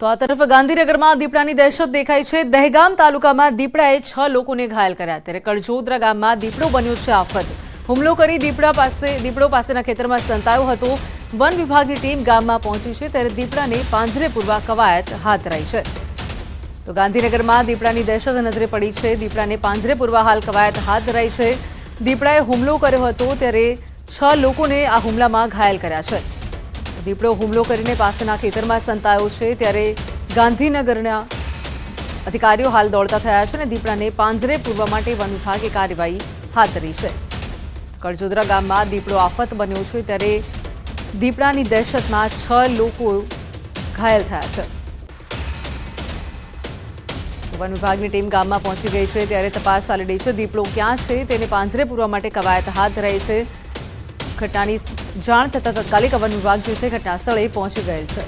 તો આ તરફ ગાંધીનગરમાં દીપડાની દહેશત દેખાઈ છે। દહેગામ તાલુકામાં દીપડાએ 6 લોકોને ઘાયલ કર્યા, ત્યારે કડજોદરા ગામમાં દીપડો બન્યો છે આફત। હુમલો કરી દીપડો પાસેના ખેતરમાં સંતાયો હતો। વન વિભાગની ટીમ ગામમાં પહોંચી છે, ત્યારે દીપડાને પાંજરે પૂરવા કવાયત હાથ ધરાઈ છે। તો ગાંધીનગરમાં દીપડાની દહેશત નજરે પડી છે। દીપડાને પાંજરે પૂરવા હાલ કવાયત હાથ ધરાઈ છે। દીપડાએ હુમલો કર્યો હતો, ત્યારે 6 લોકોને આ હુમલામાં ઘાયલ કર્યા છે। દીપડો હુમલો કરીને પાસેના ખેતરમાં સંતાયો છે, ત્યારે ગાંધીનગરના અધિકારીઓ હાલ દોડતા થયા છે અને દીપડાને પાંજરે પૂરવા માટે વન વિભાગે કાર્યવાહી હાથ ધરી છે। કડજોદરા ગામમાં દીપડો આફત બન્યો છે, ત્યારે દીપડાની દહેશતમાં 6 લોકો ઘાયલ થયા છે। વન વિભાગની ટીમ ગામમાં પહોંચી ગઈ છે, ત્યારે તપાસ ચાલી રહી છે। દીપડો ક્યાં છે તેને પાંજરે પૂરવા માટે કવાયત હાથ ધરાઈ છે। ઘટનાની જાણ થતાં તાત્કાલિક વન વિભાગ જે છે ઘટના સ્થળે પહોંચી ગયેલ છે।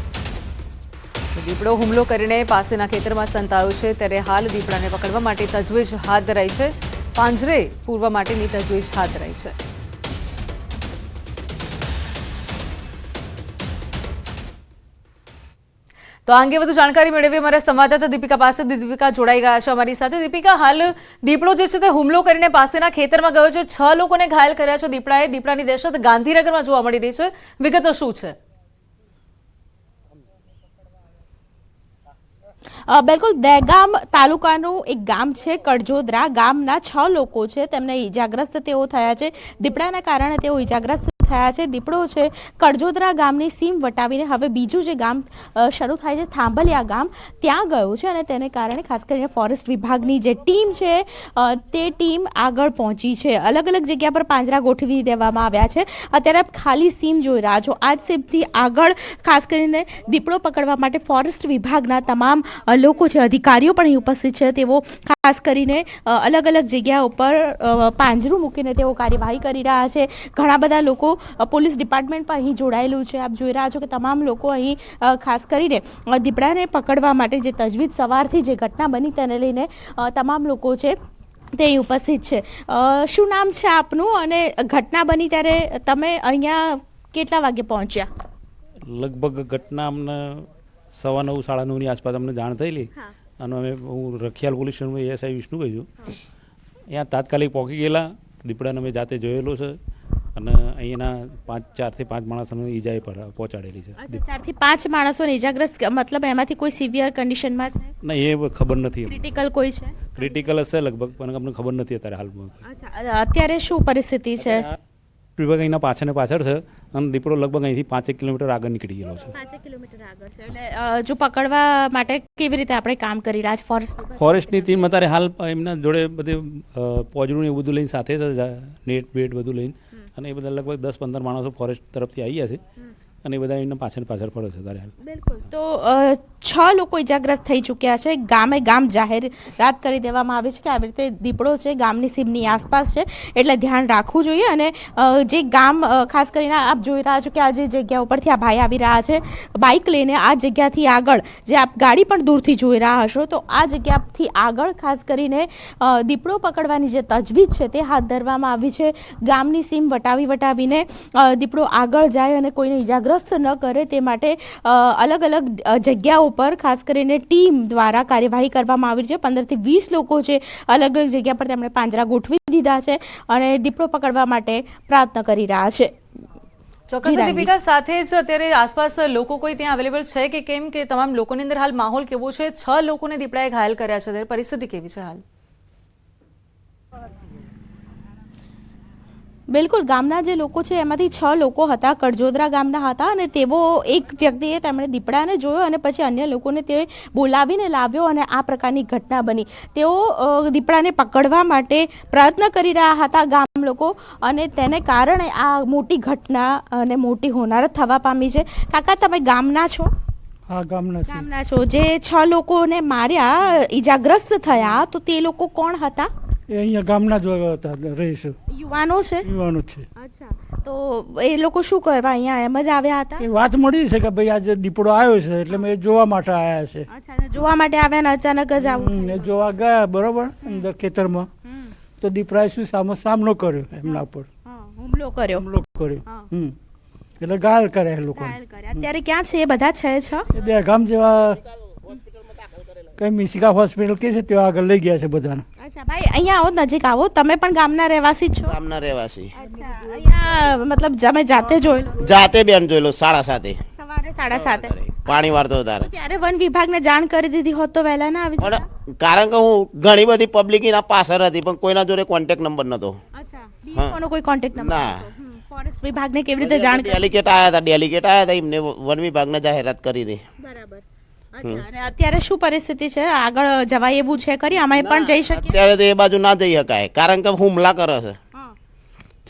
દીપડો હુમલો કરીને પાસેના ખેતરમાં સંતાયો છે, ત્યારે હાલ દીપડાને પકડવા માટે તજવીજ હાથ ધરાઈ છે। પાંજરે પૂરવા માટેની તજવીજ હાથ ધરાઈ છે। તો આ અંગે વધુ જાણકારી મેળવી અમારા સંવાદદાતા દીપિકા પાસે। દીપિકા જોડાઈ ગયા છે અમારી સાથે। દીપિકા, હાલ દીપડો જે છે તે હુમલો કરીને પાસેના ખેતરમાં ગયો છે, 6 લોકોને ઘાયલ કર્યા છે દીપડાએ। દીપડાની દહેશત ગાંધીનગરમાં જોવા મળી રહી છે, વિગતો શું છે? બિલકુલ, દહેગામ તાલુકાનું એક ગામ છે કડજોદરા। ગામના 6 લોકો છે, તેમને ઈજાગ્રસ્ત તેઓ થયા છે। દીપડાના કારણે તેઓ ઈજાગ્રસ્ત થયા છે। દીપડો છે કડજોદરા ગામની સીમ વટાવીને હવે બીજું જે ગામ શરૂ થાય છે થાંભલિયા ગામ, ત્યાં ગયો છે અને તેને કારણે ખાસ કરીને ફોરેસ્ટ વિભાગની જે ટીમ છે તે ટીમ આગળ પહોંચી છે। અલગ અલગ જગ્યા પર પાંજરા ગોઠવી દેવામાં આવ્યા છે। અત્યારે ખાલી સીમ જોઈ રહ્યા છો। આ સીમથી આગળ ખાસ કરીને દીપડો પકડવા માટે ફોરેસ્ટ વિભાગના તમામ લોકો છે, અધિકારીઓ પણ અહીં ઉપસ્થિત છે। તેઓ ખાસ કરીને અલગ અલગ જગ્યા ઉપર પાંજરું મૂકીને તેઓ કાર્યવાહી કરી રહ્યા છે। ઘણા બધા લોકો પોલીસ ડિપાર્ટમેન્ટ પણ અહીં જોડાયેલું છે। આપ જોઈ રહ્યા છો કે તમામ લોકો અહીં ખાસ કરીને દીપડાને પકડવા માટે જે તજવીજ સવારથી જે ઘટના બની તેને લઈને તમામ લોકો છે તે અહીં ઉપસ્થિત છે। શું નામ છે આપનું અને ઘટના બની ત્યારે તમે અહીંયા કેટલા વાગે પહોંચ્યા? લગભગ ઘટના અમને 9:15 સાડા 9ની આસપાસ અમને જાણ થયેલી અને હું રખિયાલ પોલીસ સ્ટેશનમાં એએસઆઈ વિષ્ણુભાઈ છું। અહીંયા તાત્કાલિક પહોંચી ગયેલા। દીપડાને અમે જાતે જોયેલો છે અને અહીંયાના 4 થી 5 માણસોને ઈજાએ પહોંચાડેલી છે। 4 થી 5 માણસોને ઈજાગ્રસ્ત, મતલબ એમાંથી કોઈ સિવિયર કન્ડિશનમાં છે? નહીં, એ ખબર નથી। ક્રિટિકલ કોઈ છે? ક્રિટિકલ હશે લગભગ, પણ અમને ખબર નથી અત્યારે હાલમાં। અચ્છા, અત્યારે શું પરિસ્થિતિ છે? વિભાગ અહીંના પાછળ છે અને દીપડો લગભગ અહીંથી 5 કિલોમીટર આગળ નીકળી ગયેલો છે। 5 કિલોમીટર આગળ છે, એટલે જો પકડવા માટે કેવી રીતે આપણે કામ કરી રહ્યા છે? ફોરેસ્ટની ટીમ અત્યારે હાલ એમના જોડે બધે પોજરું એવું બધું લઈને સાથે છે, નેટ બેટ બધું લઈને, અને એ બધા લગભગ 10-15 માણસો ફોરેસ્ટ તરફથી આવી ગયા છે અને એ બધા એમના પાછળ ફરે છે અત્યારે હાલ। બિલકુલ, તો 6 લોકો ઇજાગ્રસ્ત થઈ ચૂક્યા છે। ગામ જાહેરાત કરી દેવામાં આવી છે કે આવી રીતે દીપડો છે ગામની સીમની આસપાસ છે, એટલે ધ્યાન રાખવું જોઈએ। અને જે ગામ ખાસ કરીને આપ જોઈ રહ્યા છો કે આ જે જગ્યા ઉપરથી આ ભાઈ આવી રહ્યા છે બાઇક લઈને, આ જગ્યાથી આગળ જે આપ ગાડી પણ દૂરથી જોઈ રહ્યા હશો, તો આ જગ્યાથી આગળ ખાસ કરીને દીપડો પકડવાની જે તજવીજ છે તે હાથ ધરવામાં આવી છે। ગામની સીમ વટાવીને દીપડો આગળ જાય અને કોઈને ઇજાગ્રસ્ત ન કરે તે માટે અલગ અલગ જગ્યાઓ પર ખાસ કરીને ટીમ દ્વારા કાર્યવાહી કરવામાં આવી છે। 15 થી 20 લોકો છે, અલગ અલગ જગ્યા પર તેમણે પાંજરા ગોઠવી દીધા છે અને દીપડો પકડવા માટે પ્રયત્ન કરી રહ્યા છે। ચોક્કસ દીપિકા, સાથે જ અત્યારે આસપાસ લોકો કોઈ ત્યાં અવેલેબલ છે કે કેમ, કે તમામ લોકોની અંદર હાલ માહોલ કેવો છે? 6 લોકોને દીપડાએ ઘાયલ કર્યા છે, ત્યારે પરિસ્થિતિ કેવી છે હાલ? બિલકુલ, ગામના જે લોકો છે એમાંથી 6 લોકો હતા, કડજોદરા ગામના હતા, અને તેઓ એક વ્યક્તિએ તેમણે દીપડાને જોયો અને પછી અન્ય લોકોને તે બોલાવીને લાવ્યો અને આ પ્રકારની ઘટના બની। તેઓ દીપડાને પકડવા માટે પ્રયત્ન કરી રહ્યા હતા ગામ લોકો, અને તેને કારણે આ મોટી ઘટના અને મોટી હોનારત થવા પામી છે। કાકા, તમે ગામના છો? હા, ગામના છો। જે 6 લોકોને માર્યા, ઈજાગ્રસ્ત થયા, તો તે લોકો કોણ હતા? એ અહીંયા ગામના જ હતા, રહીશું। યુવાનો છે? યુવાનો છે। અચ્છા, તો એ લોકો શું કરવા અહીંયા એમ જ આવ્યા હતા? એ વાત મળી છે કે ભાઈ આજે દીપડો આવ્યો છે, એટલે મેં જોવા માટે આવ્યા છે। અચ્છા, જોવા માટે આવ્યા ને અચાનક જ આવું? એ જોવા ગયા બરોબર, અંદર ખેતરમાં, તો દીપડાએ શું સામનો કર્યો એમના ઉપર, હુમલો કર્યો। એટલે ઘાયલ કરે એ લોકો ઘાયલ કર્યા. અત્યારે ક્યાં છે એ બધા છે છ? એ દહેગામ જેવા કઈ મિશિકા હોસ્પિટલ કે છે ત્યાં આગળ લઈ ગયા છે બધાને. અચ્છા ભાઈ, અહીંયા આવો, નજીક આવો. તમે પણ ગામના રહેવાસી જ છો? ગામના રહેવાસી. અચ્છા, અહીંયા મતલબ તમે જાતે જોયેલું? જાતે બેન જોયેલું 7:30 સવારે 7:30. પાણી વાળતો વધારે. તો ત્યારે વન વિભાગને જાણ કરી દીધી હોત તો વહેલા ના આવી જતા? પણ કારણ કે હું ઘણી બધી પબ્લિક એના પાછળ હતી પણ કોઈના જોડે કોન્ટેક્ટ નંબર નતો. અચ્છા, DFO નો કોઈ કોન્ટેક્ટ નંબર ના. નહોતો. ફોરેસ્ટ વિભાગને કેવી રીતે જાણ કરી? ડેલિગેટ આવ્યા હતા એમને વન વિભાગને જાહેરાત કરી દે. બરાબર. અચ્છા, અને અત્યારે શું પરિસ્થિતિ છે? આગળ જવાય એવું છે ખરી? આમાં પણ જઈ શકીએ? અત્યારે તો એ બાજુ ના જઈ શકાય કારણ કે હુમલા કરે છે. હા.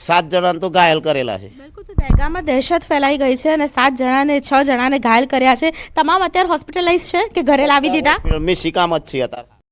7 જણાને તો ઘાયલ કરેલા છે. બિલકુલ. તો દહેગામમાં દહેશત ફેલાઈ ગઈ છે અને 7 જણાને 6 જણાને ઘાયલ કર્યા છે. તમામ અત્યારે હોસ્પિટલાઇઝ છે કે ઘરે લાવી દીધા? મિશિકામાં જ છીએ અત્યારે.